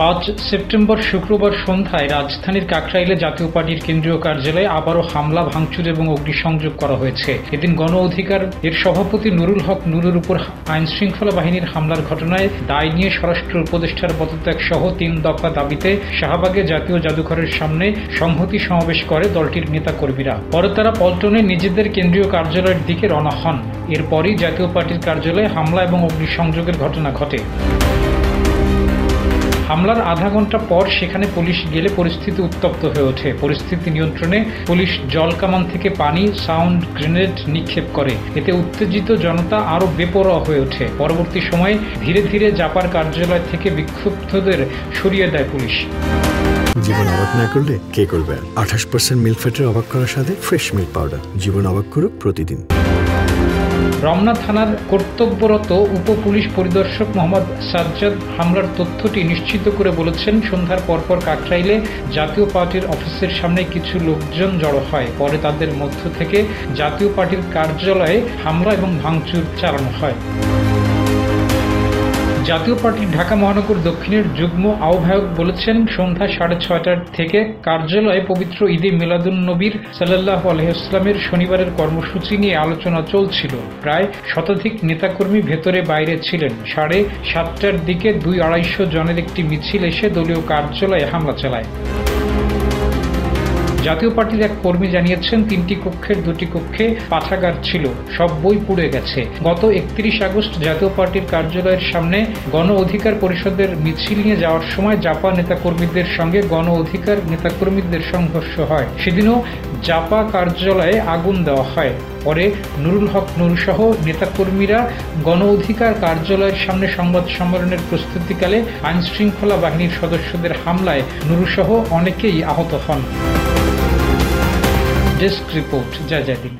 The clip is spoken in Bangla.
5 সেপ্টেম্বর শুক্রবার সন্ধ্যায় রাজধানীর কাকরাইলে জাতীয় পার্টির কেন্দ্রীয় কার্যালয়ে আবারও হামলা, ভাঙচুর এবং অগ্নিসংযোগ করা হয়েছে। এদিন গণ অধিকার এর সভাপতি নুরুল হক নুরুর উপর আইনশৃঙ্খলা বাহিনীর হামলার ঘটনায় দায় নিয়ে স্বরাষ্ট্র উপদেষ্টার পদত্যাগ সহ 3 দফা দাবিতে শাহবাগে জাতীয় জাদুঘরের সামনে সংহতি সমাবেশ করে দলটির নেতাকর্মীরা। পরে তারা পল্টনে নিজেদের কেন্দ্রীয় কার্যালয়ের দিকে রওনা হন। এরপরই জাতীয় পার্টির কার্যালয়ে হামলা এবং অগ্নিসংযোগের ঘটনা ঘটে। হামলার আধা ঘন্টা পর সেখানে পুলিশ গেলে পরিস্থিতি উত্তপ্ত হয়ে ওঠে। পরিস্থিতি নিয়ন্ত্রণে পুলিশ জলকামান থেকে পানি, সাউন্ড গ্রেনেড নিক্ষেপ করে। এতে উত্তেজিত জনতা আরও বেপরোয়া হয়ে ওঠে। পরবর্তী সময়ে ধীরে ধীরে জাপার কার্যালয় থেকে বিক্ষুব্ধদের সরিয়ে দেয় পুলিশ। জীবন অবাক না করলে কে করবে? 28% মিল্ক ফ্যাটের অবাক করার সাথে ফ্রেশ মিল্ক পাউডার। জীবন অবাক করুক প্রতিদিন। রমনা থানার কর্তব্যরত উপ পুলিশ পরিদর্শক মোহাম্মদ সাজ্জাদ হামলার তথ্যটি নিশ্চিত করে বলেছেন, সন্ধ্যার পরপর কাকরাইলে জাতীয় পার্টির অফিসের সামনে কিছু লোকজন জড়ো হয়। পরে তাদের মধ্য থেকে জাতীয় পার্টির কার্যালয়ে হামলা এবং ভাঙচুর চালানো হয়। জাতীয় পার্টির ঢাকা মহানগর দক্ষিণের যুগ্ম আহ্বায়ক বলেছেন, সন্ধ্যা 6:30 থেকে কার্যালয়ে পবিত্র ঈদে মিলাদুন্নবীর সাল্লাল্লাহু আলাইহি ওয়াসাল্লামের শনিবারের কর্মসূচি নিয়ে আলোচনা চলছিল। প্রায় শতাধিক নেতাকর্মী ভেতরে বাইরে ছিলেন। 7:30টার দিকে 200-250 জনের একটি মিছিল এসে দলীয় কার্যালয়ে হামলা চালায়। জাতীয় পার্টির এক কর্মী জানিয়েছেন, 3টি কক্ষের 2টি কক্ষে পাঠাগার ছিল, সব বই পুড়ে গেছে। গত 31 আগস্ট জাতীয় পার্টির কার্যালয়ের সামনে গণ অধিকার পরিষদের মিছিল নিয়ে যাওয়ার সময় জাপা নেতাকর্মীদের সঙ্গে গণ অধিকার নেতাকর্মীদের সংঘর্ষ হয়। সেদিনও জাপা কার্যালয়ে আগুন দেওয়া হয়। পরে নুরুল হক নুরসহ নেতাকর্মীরা গণ অধিকার কার্যালয়ের সামনে সংবাদ সম্মেলনের প্রস্তুতিকালে আইনশৃঙ্খলা বাহিনীর সদস্যদের হামলায় নুরসহ অনেকেই আহত হন। ডেস্ক রিপোর্ট, জয় জয় দিন।